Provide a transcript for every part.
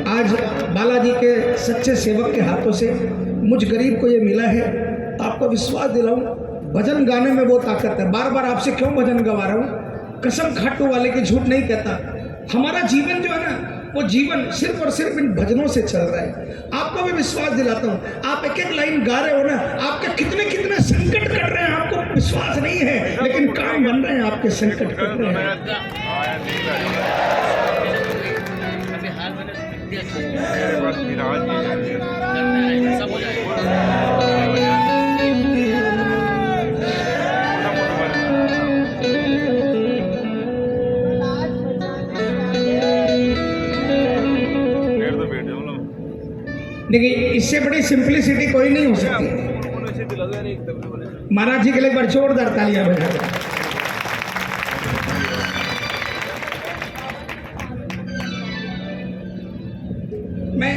आज बालाजी के सच्चे सेवक के हाथों से मुझ गरीब को ये मिला है। आपको विश्वास दिलाऊं, भजन गाने में वो ताकत है। बार बार आपसे क्यों भजन गवा रहा हूँ, कसम खाटू वाले की झूठ नहीं कहता। हमारा जीवन जो है ना, वो जीवन सिर्फ और सिर्फ इन भजनों से चल रहा है। आपको भी विश्वास दिलाता हूँ, आप एक एक लाइन गा रहे हो ना, आपके कितने कितने संकट कट रहे हैं, आपको विश्वास नहीं है, लेकिन काम बन रहे हैं, आपके संकट कट रहे हैं। देखिए, इससे बड़ी सिंपलिसिटी कोई नहीं हो सकती। महाराज जी के लिए एक बार जोरदार तालियां बजा। मैं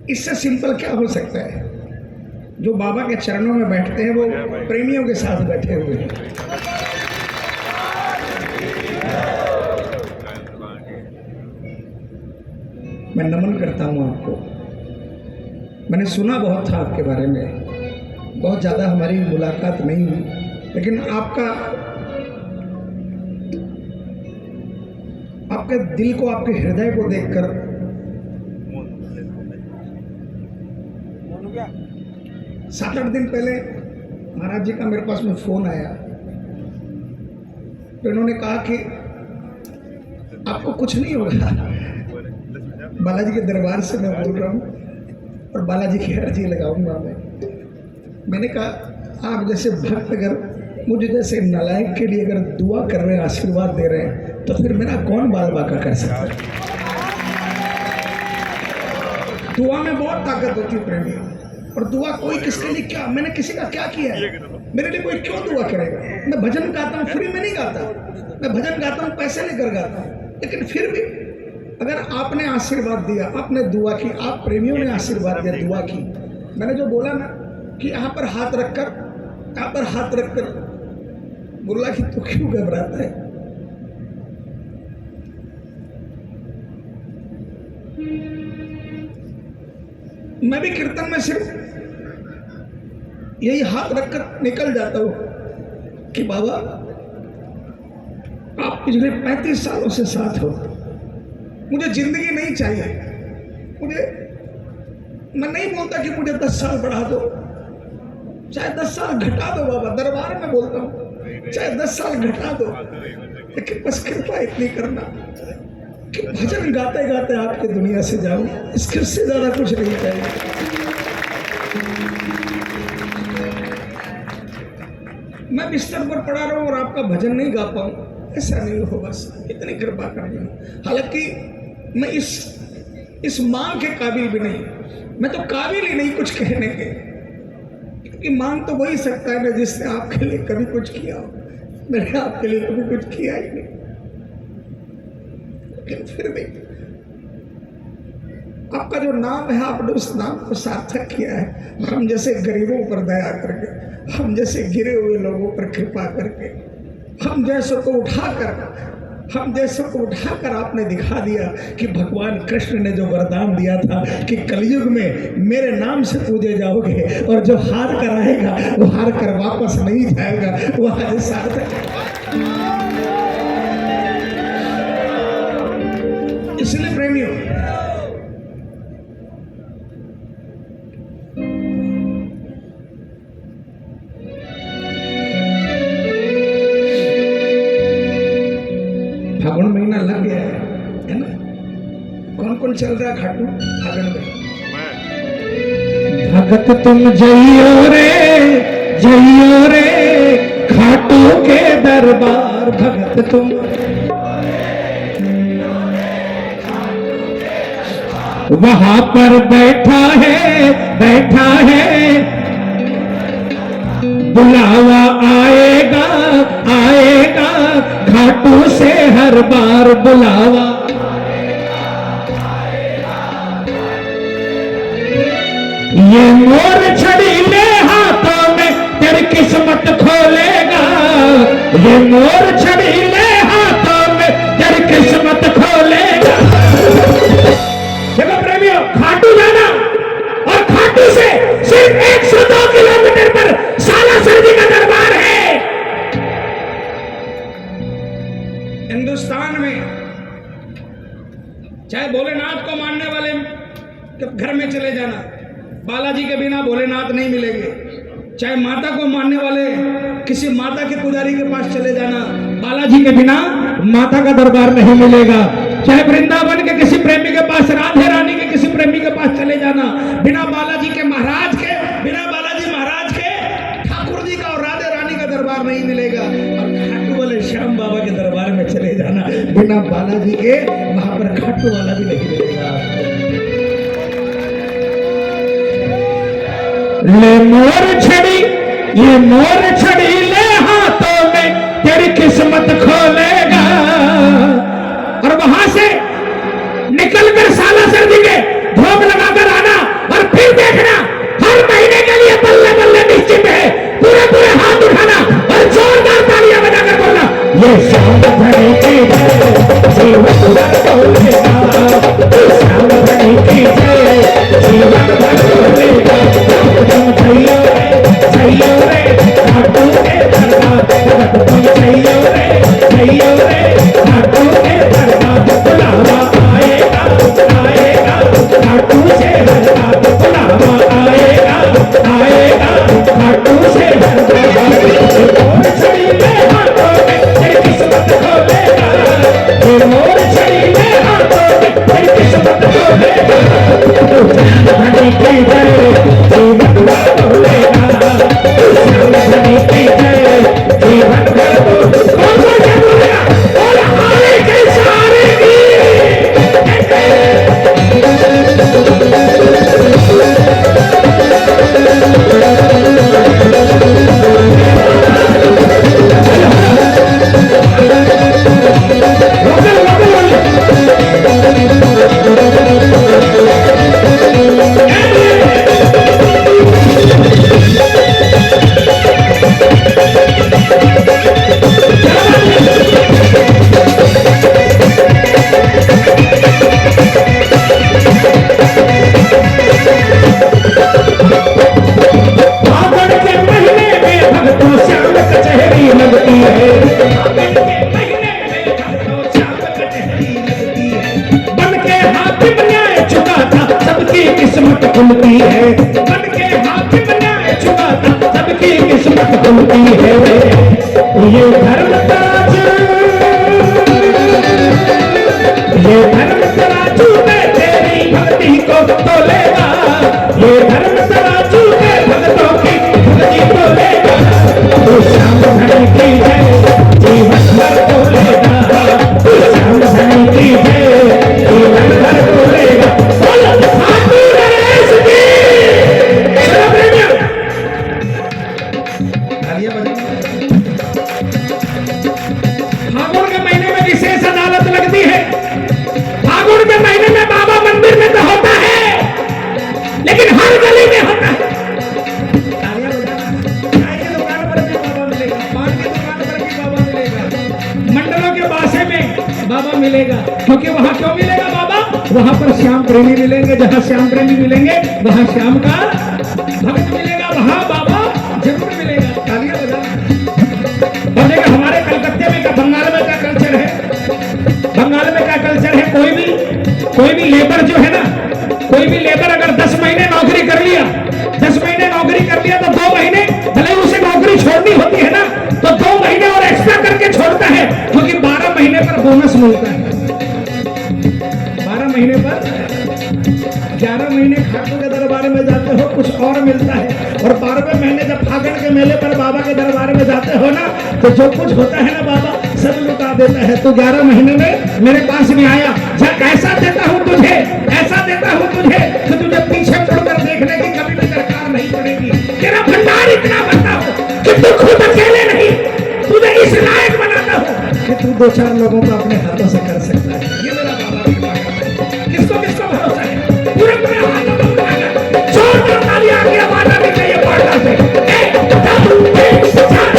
इससे सिंपल क्या हो सकता है? जो बाबा के चरणों में बैठते हैं वो प्रेमियों के साथ बैठे हुए हैं। मैं नमन करता हूँ आपको। मैंने सुना बहुत था आपके बारे में, बहुत ज़्यादा हमारी मुलाकात नहीं हुई, लेकिन आपके दिल को, आपके हृदय को देखकर 7-8 दिन पहले महाराज जी का मेरे पास में फ़ोन आया, तो इन्होंने कहा कि आपको कुछ नहीं होगा। बालाजी के दरबार से मैं बोल रहा हूँ और बालाजी की अर्जी लगाऊंगा मैंने कहा, आप जैसे भक्त अगर मुझे जैसे नालायक के लिए अगर दुआ कर रहे हैं, आशीर्वाद दे रहे हैं, तो फिर मेरा कौन बाल बाका कर सकता है? दुआ में बहुत ताकत होती है प्रेमी। और दुआ कोई किसके लिए क्या, मैंने किसी का क्या किया है? मेरे लिए कोई क्यों दुआ करेगा? मैं भजन गाता हूँ, फ्री में नहीं गाता। मैं भजन गाता हूँ, पैसे लेकर गाता हूँ, लेकिन फिर भी अगर आपने आशीर्वाद दिया, आपने दुआ की, आप प्रेमियों ने आशीर्वाद दिया, दुआ की। मैंने जो बोला ना कि यहाँ पर हाथ रखकर बोला कि तू क्यों घबराता है? मैं भी कीर्तन में सिर्फ यही हाथ रखकर निकल जाता हूँ कि बाबा आप पिछले 35 सालों से साथ हो, मुझे जिंदगी नहीं चाहिए। मैं नहीं बोलता कि मुझे 10 साल बढ़ा दो, चाहे 10 साल घटा दो बाबा, दरबार में बोलता हूँ, चाहे 10 साल घटा दो, लेकिन बस कृपा इतनी करना कि भजन गाते गाते आपके दुनिया से जाऊं, इसके से ज्यादा कुछ नहीं चाहिए। मैं बिस्तर पर पड़ा रहूं और आपका भजन नहीं गा पाऊं, ऐसा नहीं हो, बस इतनी कृपा कर देना। हालांकि मैं इस मांग के काबिल भी नहीं, मैं तो काबिल ही नहीं कुछ कहने के, क्योंकि मांग तो वही सकता है ना जिसने आपके लिए कभी कुछ किया हो। मैंने आपके लिए कभी कुछ किया ही नहीं, लेकिन फिर भी आपका जो नाम है, आपने उस नाम को सार्थक किया है। हम जैसे गरीबों पर दया करके, हम जैसे गिरे हुए लोगों पर कृपा करके, हम जैसों को उठाकर आपने दिखा दिया कि भगवान कृष्ण ने जो वरदान दिया था कि कलयुग में मेरे नाम से पूजे जाओगे और जो हार कर आएगा वो हार कर वापस नहीं जाएगा, वो आज सार्थक है। इसलिए प्रेमियों, फागुन महीना लग गया है ना? कौन कौन चल रहा है खाटू फागुन में? भगत तुम जइयो रे खाटू के दरबार, भगत तुम वहां पर बैठा है बुलावा आएगा घाटों से हर बार बुलावा। ये मोर छड़ी ले हाथों में तेरी किस्मत खोलेगा, ये मोर छबीले हाथों में तेरी किस्मत खोलेगा। देखो प्रेमियों, खाटू जाना और खाटू से सिर्फ 102 किलोमीटर पर सालासर जी का दरबार है। हिंदुस्तान में चाहे भोलेनाथ को मानने वाले के घर में चले जाना, बालाजी के बिना भोलेनाथ नहीं मिलेंगे। चाहे माता को मानने वाले किसी माता के पुजारी के पास चले जाना, बालाजी के बिना माता का दरबार नहीं मिलेगा। चाहे वृंदावन के किसी प्रेमी के पास, राधे रानी के किसी प्रेमी के पास चले जाना, बिना बालाजी के महाराज के, बिना बालाजी महाराज के ठाकुर जी का और राधे रानी का दरबार नहीं मिलेगा। और खाटू वाले श्याम बाबा के दरबार में चले जाना, बिना बालाजी के वहां पर खाटू वाला भी नहीं मिलेगा। ले मोर छड़ी, ये मोर छड़ी ले हाथों में तेरी किस्मत खोलेगा। और वहां से निकलकर सालासर जी के भोग लगाकर आना और फिर देखना, हर महीने के लिए बल्ले बल्ले निश्चित है। पूरे पूरे हाथ उठाना और जोरदार तालियां बजाकर बोलना, ये शाम भरी की जय, जीवन भर बोलेगा। ये शाम भरी की जय, जीवन भर बोलेगा। तुम सैयो रे खाटू के दरबार, तुम सैयो रे खाटू के दरबार। बुलावा आएगा आएगा खाटू से दरबार, बुलावा आएगा आएगा खाटू से दरबार। मोर छड़ी में हाथों में तेरी किस्मत खोलेगा। ये मोर छड़ी में हाथों में तेरी किस्मत खोलेगा। भरी की जय, जीवन भर बोलेगा। भरी की जय, जीवन भर बोलेगा। कौन सा जय बोलेगा? और हारे के सारे की खुलती है, बन के हाकिम न्याय चुकाता सबकी किस्मत खुलती है। ये धर्म तराजू, ये धर्म तराजू में तेरी भक्ति को तोलेगा। ये धर्म तराजू में भक्तों की भक्ति तोलेगा। तो श्याम धनी की जय, जीवन भर तोलेगा। तो श्याम धनी की जय, जीवन भर तोलेगा। फागुन के महीने में विशेष अदालत लगती है। फागुन के महीने में बाबा मंदिर में तो होता है, लेकिन हर गली में होता है। चाय की दुकान पर भी बाबा मिलेगा, पान की दुकान पर भी बाबा मिलेगा, मंडलों के बासे में बाबा मिलेगा। क्योंकि वहां क्यों मिलेगा बाबा? वहां पर श्याम प्रेमी मिलेंगे। जहां श्याम प्रेमी मिलेंगे वहां श्याम का भक्त मिलेगा, वहां बाबा जरूर मिलेगा। तालियां बजाना। और देखो हमारे कलकत्ते में का, बंगाल में क्या कल्चर है? बंगाल में क्या कल्चर है? कोई भी लेबर जो है ना, कोई भी लेबर अगर 10 महीने नौकरी कर लिया, 10 महीने नौकरी कर लिया, तो 2 महीने भले उसे नौकरी छोड़नी होती है ना, तो 2 महीने और एक्स्ट्रा करके छोड़ता है। क्योंकि 12 महीने पर बोनस मिलता है। 12 महीने पर 11 महीने खाटू के दरबार में जाते हो, कुछ और मिलता है। और 12वें महीने जब फागण के मेले पर बाबा के दरबार में जाते हो ना, तो जो कुछ होता है ना बाबा सब लुटा देता है। तो 11 महीने में मेरे पास में आया, जब ऐसा देता हूं तुझे, ऐसा देता हूं तुझे कि तुझे पीछे मुड़कर देखने की कभी भी दरकार नहीं पड़ेगी। तेरा भंडार इतना बनता हो कि तू खुद अकेले नहीं, तुझे इस लायक बनाता हूं कि तू 2-4 लोगों को अपने हाथों से कर सकता है। ये मेरा बाबा की बात है। किसको किसको भरोसा है? पूरे पूरे हाथों को उठाकर जोरदार तालियां की आवाज आनी चाहिए पार्टनर से। 1 2 3 4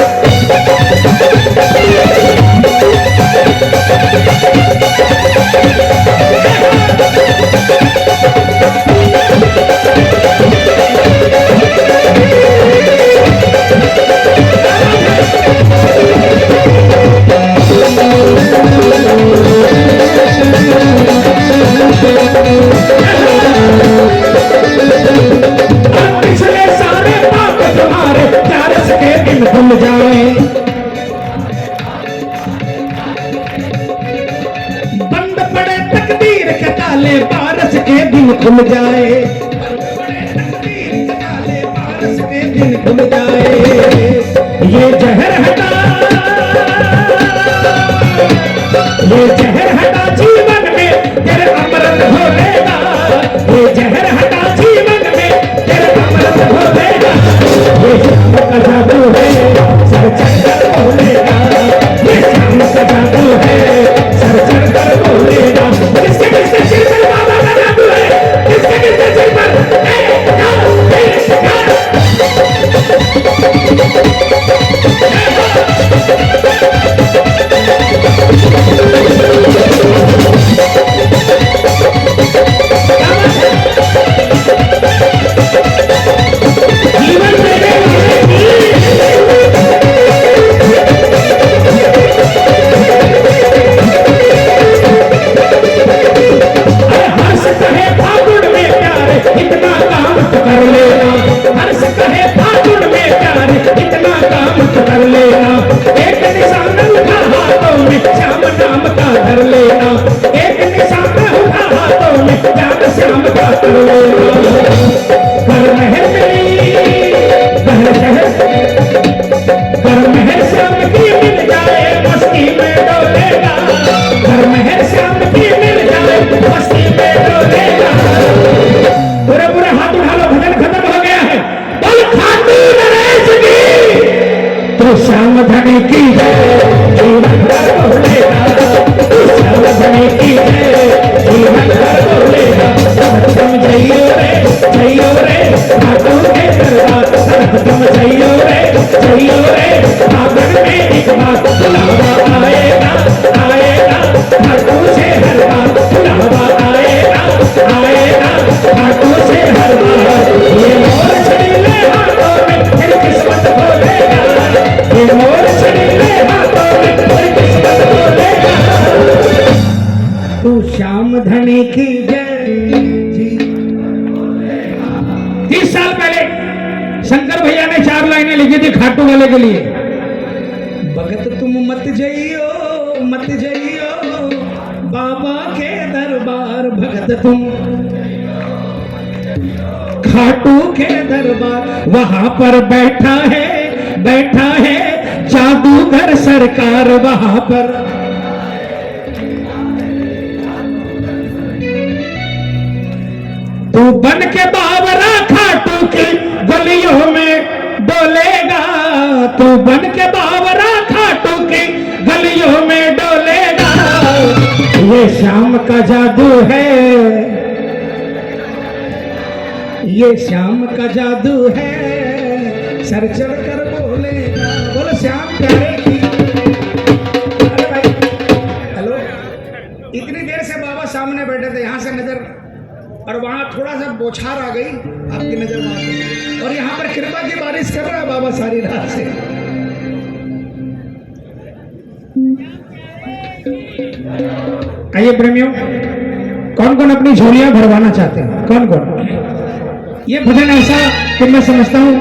काले बारस के दिन खुल जाए, बड़े तकदीर के काले बारस के दिन खुल जाए। ये जहर हटा, ये जहर हटा जीवन में तेरे अमृत घोलेगा, ये जहर हटा जीवन में तेरे अमृत घोलेगा। ये शाम का जादू है सर चढ़कर बोलेगा, ये शाम का जादू है सर चढ़कर बोलेगा। किसके किसके सिर पर बाबा का जादू है, किसके किसके सिर पर जीवन मेरे हर्ष कहे फागुन में प्यार इतना काम तो कर लेना, हर्ष कहे फागुन में प्यार इतना काम तो कर लेना। एक निशान उठा हाथों में श्याम नाम का धर लेना, एक निशान उठा हाथों में प्यार श्याम का कर लेना। कर महर मेरी कर महर श्याम की मिल जाए मस्ती में डोलेगा, कर महर श्याम की मिल जाए मस्ती में डोलेगा। पूरे पूरे हाथ उठा लो, भजन खत्म हो गया है। बोल खाटू नरेश की, तो श्याम धनी की है जीवन भर बोलेगा, तो श्याम धनी की है जीवन भर बोलेगा। सत्यम जइयो रे खाटू के दरबार, सत्यम जइयो रे फागुन में एक बार बुलावा आएगा, आएगा खाटू से हर बार, बुलावा आएगा, आएगा खाटू से हर बार। ये मोर छड़ीले हाथों में फिर किस्मत खोलेगा, ये मोर छड़ीले हाथों में फिर किस्मत खोलेगा। तू श्याम धनी की जय। 30 साल पहले शंकर भैया ने 4 लाइनें लिखी थी खाटू वाले के लिए। भगत तुम मत जइयो बाबा के दरबार, भगत तुम खाटू के दरबार। वहां पर बैठा है जादूगर सरकार, वहां पर तू बन के बावरा खाटू की गलियों में डोलेगा, तू बन के बावरा खाटू की गलियों में डोलेगा। ये श्याम का जादू है, ये श्याम का जादू है सर चढ़ कर बोलेगा। बोलो श्याम प्यारे की। अरे भाई हेलो, इतनी देर से बाबा सामने बैठे थे, यहाँ से नजर और वहां थोड़ा सा बौछार आ गई आपकी नजर वहां से, और यहाँ पर कृपा की बारिश कर रहा है बाबा सारी रात से। आइए प्रेमियों, कौन कौन अपनी झोलियां भरवाना चाहते हैं? कौन कौन? ये भजन ऐसा कि मैं समझता हूं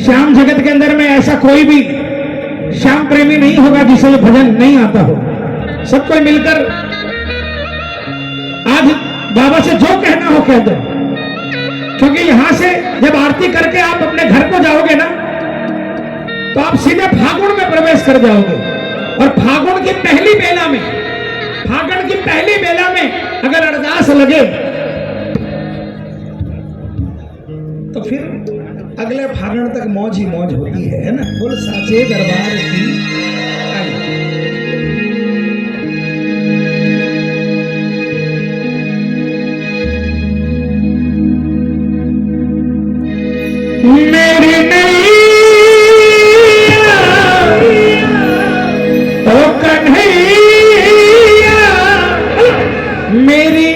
श्याम जगत के अंदर में ऐसा कोई भी श्याम प्रेमी नहीं होगा जिसे ये भजन नहीं आता हो। सब कोई मिलकर आज बाबा से जो कहना हो कह दो, क्योंकि यहां से जब आरती करके आप अपने घर को जाओगे ना, तो आप सीधे फागुन में प्रवेश कर जाओगे। और फागुन की पहली बेला में अगर अरदास लगे तो फिर अगले फागुन तक मौज ही मौज होती है ना। बोल साचे दरबार की। मेरी नैया ओ कन्हैया, मेरी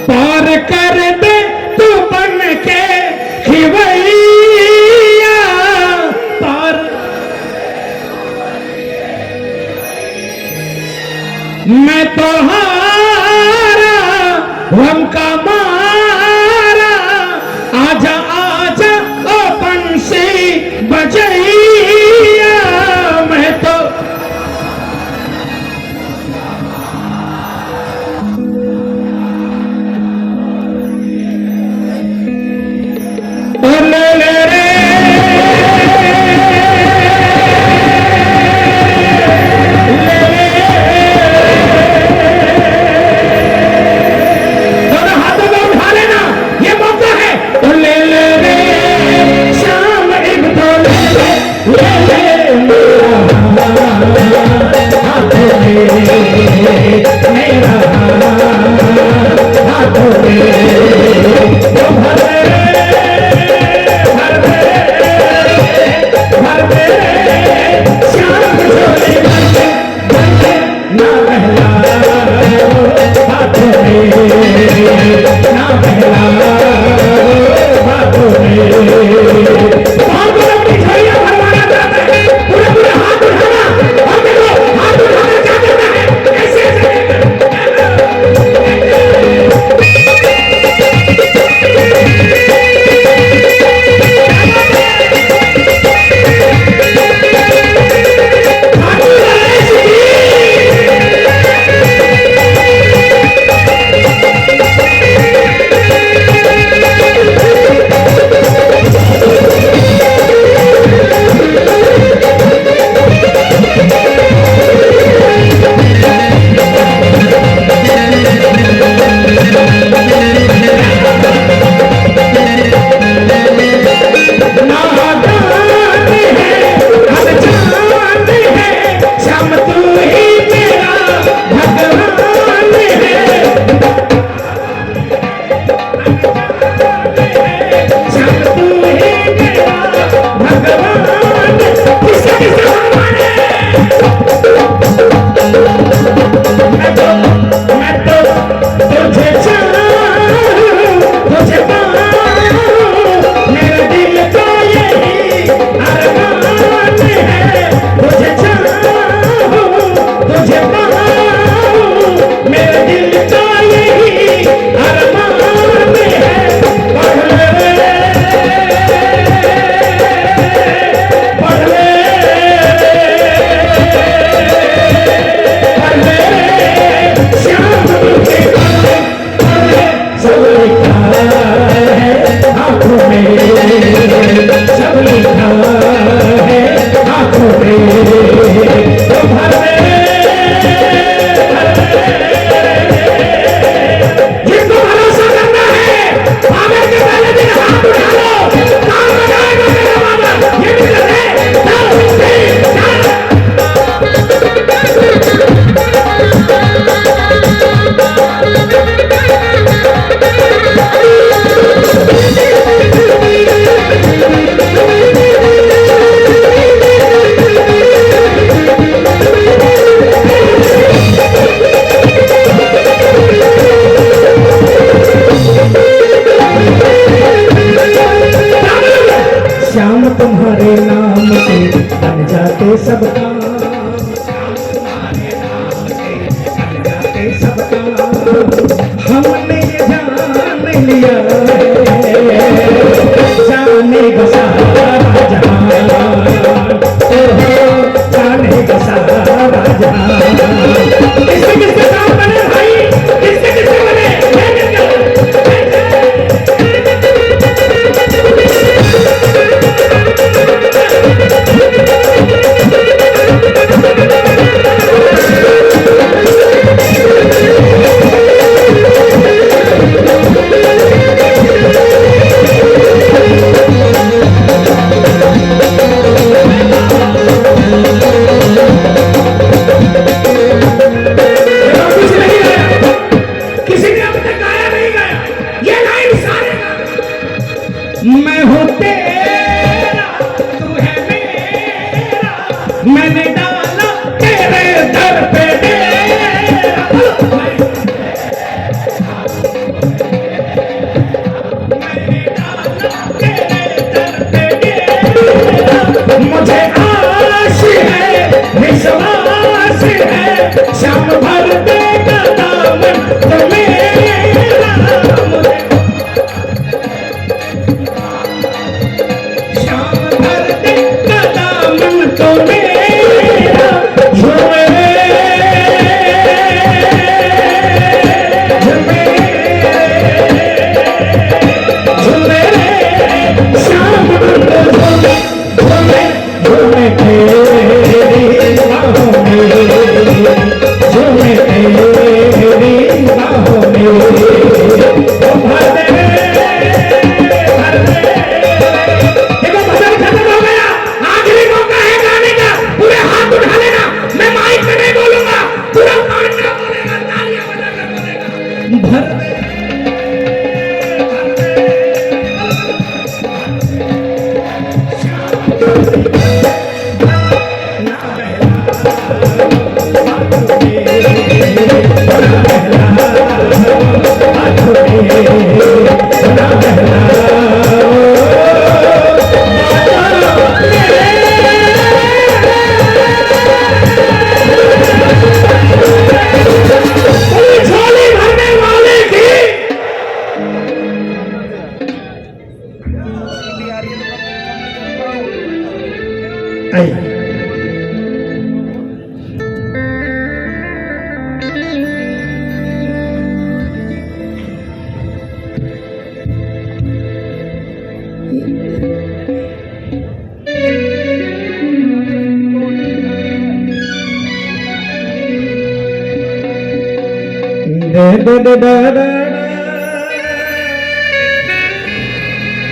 पार कर दे तू बन के खिवैया, पार मैं तो हम का मारा, आजा आजा ओ बंसी बजैया, मैं तो श्याम तुम्हारे नाम से बन जाते सब काम, श्याम तुम्हारे नाम से बन जाते सब काम। हमने ये जान लिया जानेगा सारा जहां, जानेगा सारा जहां। किससे किससे काम बने भाई, किससे किससे बने? मैं हूँ तेरा तू है मेरा, मैंने डाला तेरे दर पे डेरा। मैंने डाला तेरे दर पे डेरा, मुझे आश है विश्वास है, श्याम भर देगा दामन तो मेरा।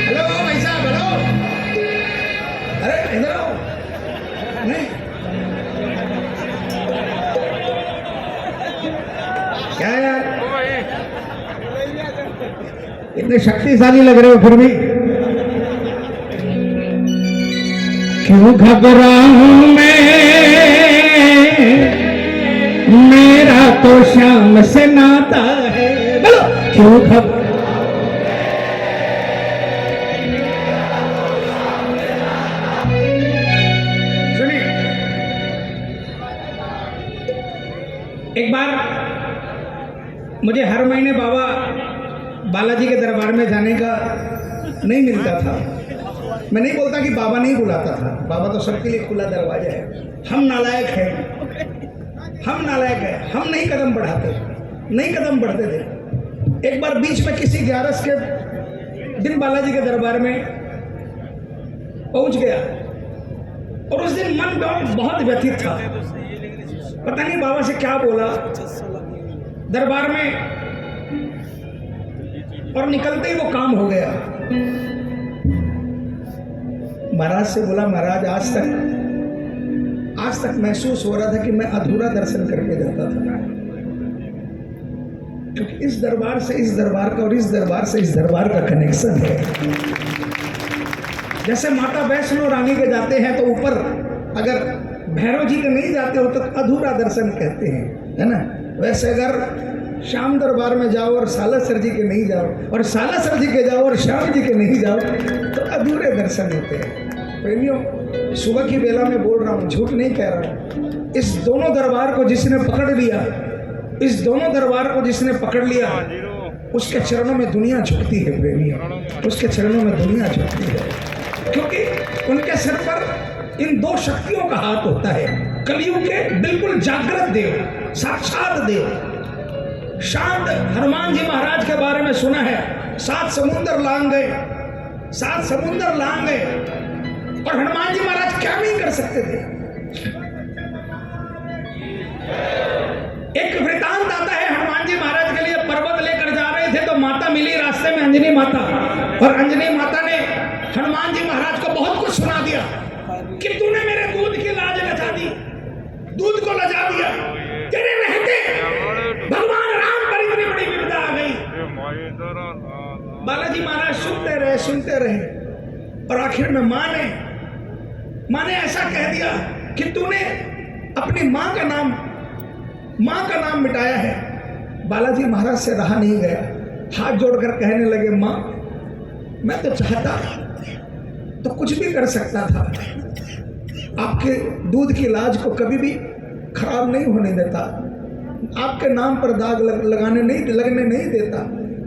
हेलो भाई साहब, हेलो। अरे इधर आओ। नहीं क्या यार, इतने शक्तिशाली लग रहे हो फिर भी। क्यों घबराऊं मैं, मेरा तो श्याम से नाता है। बोलो क्यों सुनिए, एक बार मुझे हर महीने बाबा बालाजी के दरबार में जाने का नहीं मिलता था। मैं नहीं बोलता कि बाबा नहीं बुलाता था, बाबा तो सबके लिए खुला दरवाजा है। हम नालायक हैं, हम नालायक हैं, हम नहीं कदम बढ़ाते, नहीं कदम बढ़ते थे। एक बार बीच में किसी 11 के दिन बालाजी के दरबार में पहुंच गया और उस दिन मन बहुत व्यथित था। पता नहीं बाबा से क्या बोला दरबार में, और निकलते ही वो काम हो गया। महाराज से बोला, महाराज आज तक महसूस हो रहा था कि मैं अधूरा दर्शन करके जाता था, क्योंकि इस दरबार से इस दरबार का और इस दरबार से इस दरबार का कनेक्शन है। जैसे माता वैष्णो रानी के जाते हैं तो ऊपर अगर भैरव जी के नहीं जाते हो तो अधूरा दर्शन कहते हैं, है ना। वैसे अगर श्याम दरबार में जाओ और सालासर जी के नहीं जाओ, और सालासर जी के जाओ और श्याम जी के नहीं जाओ, तो अधूरे दर्शन होते हैं। प्रेमियों, सुबह की बेला में बोल रहा हूँ, झूठ नहीं कह रहा हूँ। इस दोनों दरबार को जिसने पकड़ लिया, इस दोनों दरबार को जिसने पकड़ लिया, उसके चरणों में दुनिया झुकती है प्रेमियों, उसके चरणों में दुनिया झुकती है, क्योंकि उनके सिर पर इन दो शक्तियों का हाथ होता है। कलयुग के बिल्कुल जागृत देव, साक्षात देव। शांत हनुमान जी महाराज के बारे में सुना है, 7 समुंदर लांग गए, 7 समुंदर लांग गए, और हनुमान जी महाराज क्या नहीं कर सकते थे। एक वृतांत आता है, हनुमान जी महाराज के लिए पर्वत लेकर जा रहे थे तो माता मिली रास्ते में, अंजनी माता, और अंजनी माता ने हनुमान जी महाराज को बहुत कुछ सुना दिया कि तूने मेरे दूध की लाज लजा दी, दूध को लजा दिया, तेरे रहते भगवान राम पर इतनी बड़ी विपदा आ गई। बालाजी महाराज सुनते रहे, और आखिर में माँ ने ऐसा कह दिया कि तूने अपनी माँ का नाम मिटाया है। बालाजी महाराज से रहा नहीं गया, हाथ जोड़कर कहने लगे, माँ मैं तो चाहता तो कुछ भी कर सकता था, आपके दूध की लाज को कभी भी खराब नहीं होने देता, आपके नाम पर दाग लगने नहीं देता,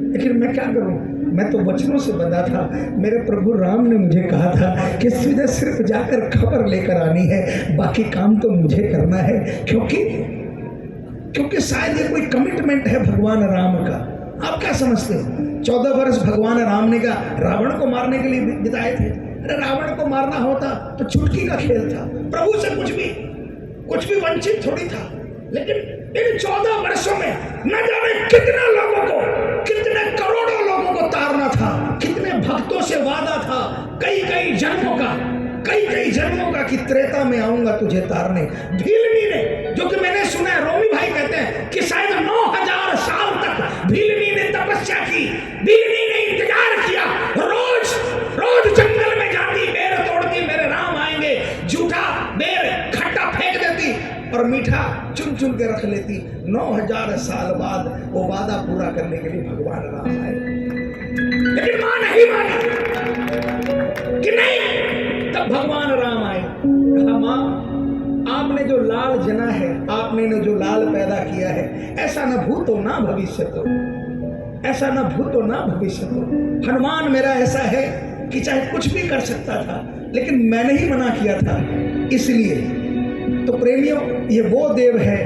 लेकिन मैं क्या करूं, मैं तो वचनों से बंधा था। मेरे प्रभु राम ने मुझे कहा था कि सीधे सिर्फ जाकर खबर लेकर आनी है, बाकी काम तो मुझे करना है, क्योंकि शायद ये कोई कमिटमेंट है भगवान राम का। आप क्या समझते हो, 14 वर्ष भगवान राम ने कहा रावण को मारने के लिए बिताए थे। अरे रावण को मारना होता तो चुटकी का खेल था, प्रभु से कुछ भी वंचित थोड़ी था। लेकिन इन 14 वर्षों में न जाने कितने लोगों को, कितने करोड़ों लोगों को तारना था, कितने भक्तों से वादा था, कई जन्मों का कि त्रेता में आऊंगा तुझे तारने। भीलनी ने, जो कि मैंने सुना है, रोमी भाई कहते हैं कि शायद 9000 साल तक भीलनी ने तपस्या की, भीलनी ने इंतजार किया, रोज जंगल में जाती, बेर तोड़ती, मेरे राम आएंगे, झूठा बेर खट्टा फेंक देती और मीठा चुन के रख लेती। 9000 साल बाद वो वादा पूरा करने के लिए भगवान राम आए, लेकिन मां नहीं मानी कि नहीं। तब भगवान राम आए, कहा मां आपने जो लाल जना है, आपने ने जो लाल पैदा किया है, ऐसा न भूतो ना भविष्य तो, ऐसा न भूतो ना भविष्य तो। हनुमान मेरा ऐसा है कि चाहे कुछ भी कर सकता था, लेकिन मैंने ही मना किया था, इसलिए। तो प्रेमियों, ये वो देव है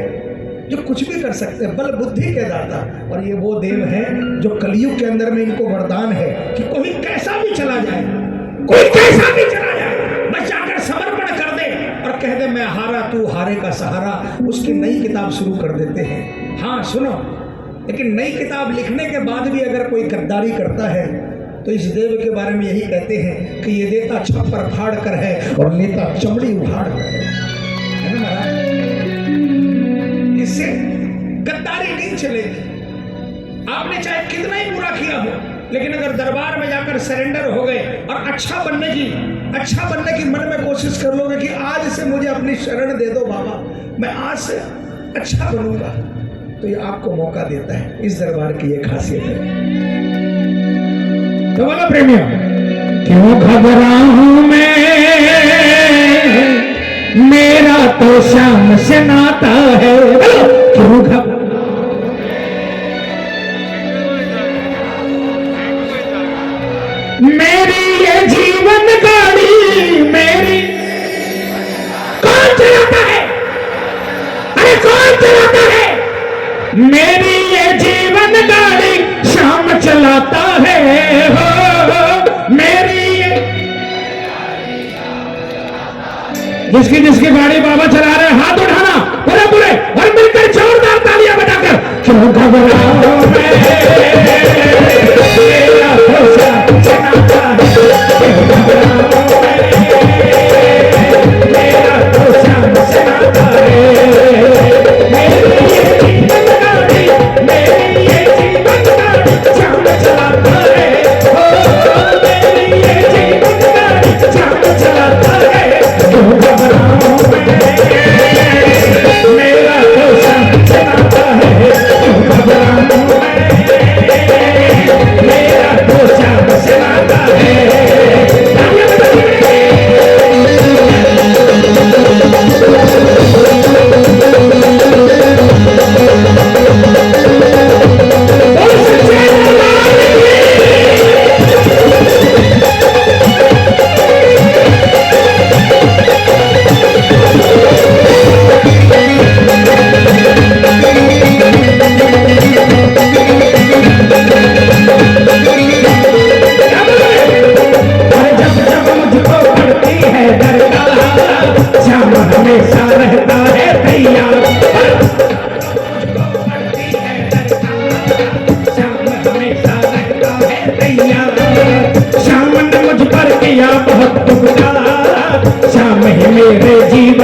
जो कुछ भी कर सकते हैं, बल बुद्धि के दाता, और ये वो देव है जो कलयुग के अंदर में इनको वरदान है कि कोई कैसा भी चला जाए, बस जाकर समर्पण कर दे और कह दे मैं हारा तू हारे का सहारा, उसकी नई किताब शुरू कर देते हैं। हाँ सुनो, लेकिन नई किताब लिखने के बाद भी अगर कोई गद्दारी करता है तो इस देव के बारे में यही कहते हैं कि ये देता छप्पर फाड़ कर है और लेता चमड़ी उखाड़ कर है ना महाराज। इससे गद्दारी नहीं चलेगी। आपने चाहे कितना ही बुरा किया हो, लेकिन अगर दरबार में जाकर सरेंडर हो गए और अच्छा बनने की मन में कोशिश कर लोगे कि आज से मुझे अपनी शरण दे दो बाबा, मैं आज से अच्छा बनूंगा, तो ये आपको मौका देता है। इस दरबार की ये खासियत है। तो बोलो प्रेमियों, क्यों घबराऊं मैं, मेरा तो श्याम से नाता है। क्यों घबराऊं, मेरी ये जीवन गाड़ी, मेरी कौन चलाता है, अरे कौन चलाता है, मेरी ये जीवन गाड़ी श्याम चलाता है। हो मेरी ये, जिसकी गाड़ी बाबा चला रहे, हाथ उठाना पूरे और मिलकर जोरदार तालियां बजाकर। क्यों घबराओ मैं, मेरा तो श्याम चलाता है। क्यों घबराओ मैं, मेरा तो श्याम चलाता है। मेरी ये जीवन गाड़ी, मेरी ये जीवन गाड़ी श्याम चलाता है। हो मेरी ये जीवन गाड़ी श्याम चलाता है। क्यों घबराऊं मैं, मेरा तो श्याम चलाता है। क्यों घबराऊं मैं, मेरा तो श्याम चलाता है।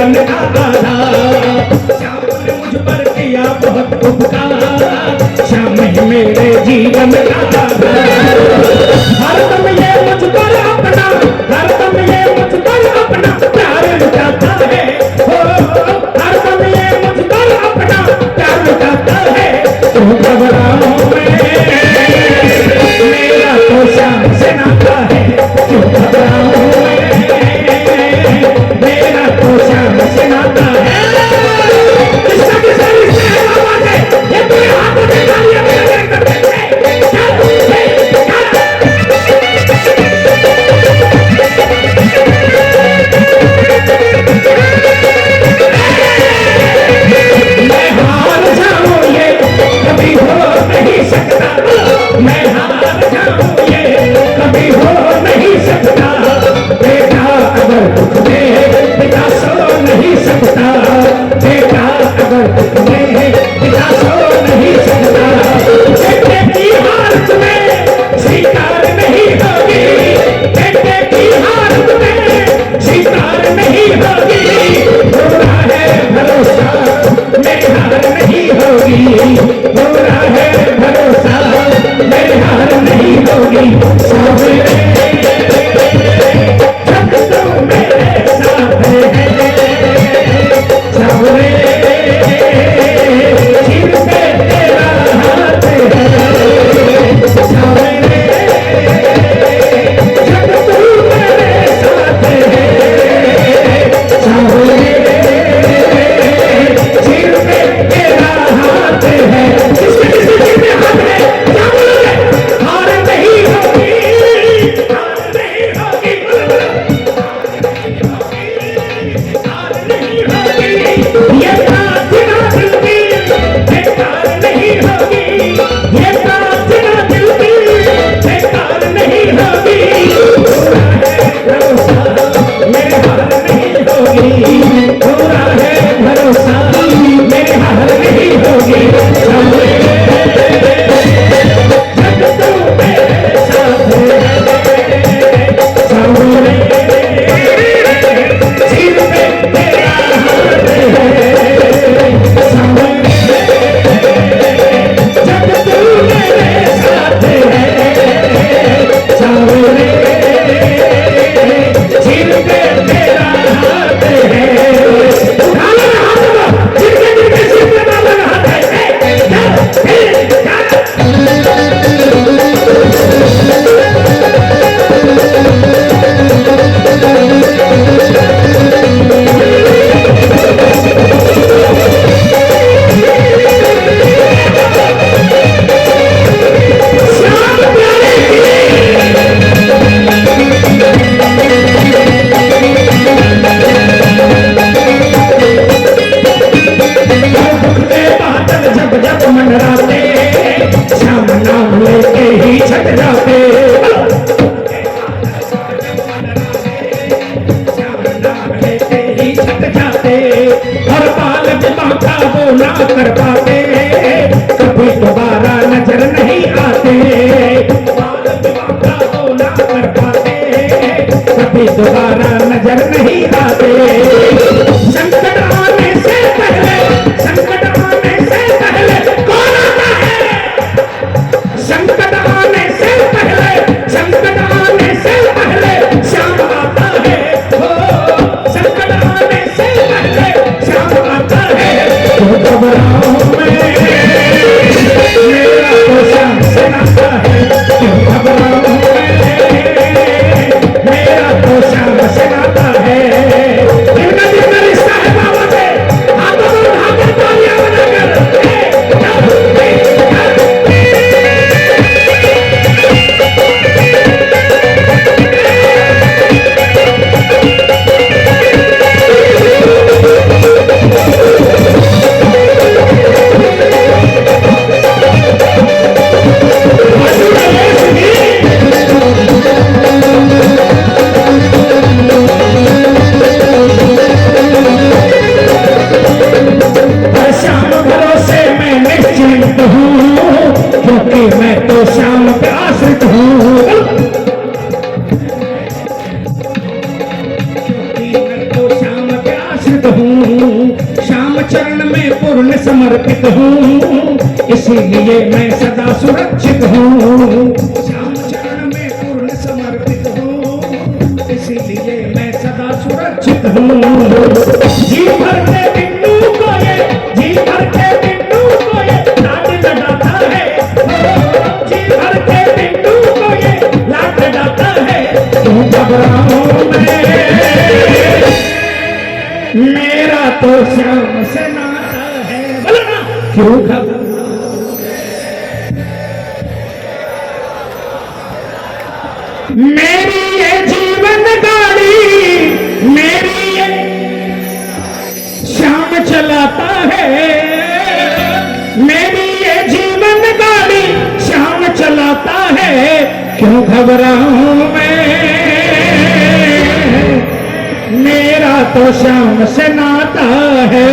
जीवन का आधार। श्याम ने मुझ पर किया बहुत उपकार, श्याम ही मेरे जीवन का आधार। हरदम ये मुझ पर अपना, हरदम ये मुझ पर अपना प्यार लुटाता है, हो हरदम ये मुझ पर अपना प्यार लुटाता है। तुम घबराओ मेरा तो श्याम से नाता है, क्यों घबराऊं मेरा तो श्याम से नाता है। किसका किसका रिश्ता है बाबा से, ये पूरे हाथों में तालियां बजाते हैं। मैं हार जाऊं ये कभी हो नहीं सकता, मैं हार जाऊं ये कभी हो नहीं सकता। बेटा अगर दुख में पिता सो नहीं सकता, बेटा अगर दुख में पिता सो नहीं सकता। बेटे की हालत में स्वीकार नहीं होगी, बेटे की हालत में स्वीकार नहीं होगी। पूरा है भरोसा मेरी हार नहीं होगी, पूरा है भरोसा मेरी हार नहीं होगी। सावरे जब तू मेरे साथ है, सावरे सिर पे तेरा हाथ है, सावरे जब तू मेरे साथ है, सावरे सिर पे तेरा हाथ है। किसके किसके सिर पे हाथ है, क्या बोलोगे? हार नहीं होगी, हार नहीं होगी, हार नहीं होगी। ये प्रार्थना दिल की बेकार नहीं होगी, ये प्रार्थना दिल की बेकार नहीं होगी। पूरा है भरोसा मेरी हार नहीं होगी, पूरा है भरोसा मेरी हार नहीं होगी। जब तू मेरे साथ है, सावरे सिर पे तेरा हाथ है, सावरे जब तू मेरे साथ है, सावरे सिर पे तेरा हाथ है। उठा लो ना हाथ को, जिनके जिनके सिर पे बाबा का हाथ है। श्याम प्यारे बादल जब जब मंडराते, श्याम नाम लेके ही छट जाते। श्याम नाम लेके ही छट जाते, हर बाल विवाह का वो ना कर पाते, कभी दोबारा नजर नहीं आते। बाल विवाह का वो ना कर पाते, कभी दोबारा नजर नहीं आते। संकट आने से पहले, संकट आने से पहले कौन आता है? संकट आने से पहले, संकट आने से पहले श्याम आता है, हो संकट आने से पहले श्याम आता है। तो घबराओ मैं सुरक्षित हूँ, श्याम चरण में पूर्ण समर्पित हूँ, इसीलिए मैं सदा सुरक्षित हूँ। श्याम चरण में पूर्ण समर्पित हूँ, इसीलिए मैं सदा सुरक्षित हूँ। जी भर के बिन्नू को ये, जी भर के बिन्नू को ये लाड लडाता है, जी भर के बिन्नू को ये लाड लडाता है। क्यों घबराऊं मैं, मेरा तो श्याम से नाता है। बोलो ना, क्यों घबराऊं। मेरी ये जीवन गाड़ी, मेरी ये श्याम चलाता है, मेरी ये जीवन गाड़ी श्याम चलाता है। क्यों घबराऊं मैं, मेरा तो श्याम से नाता है।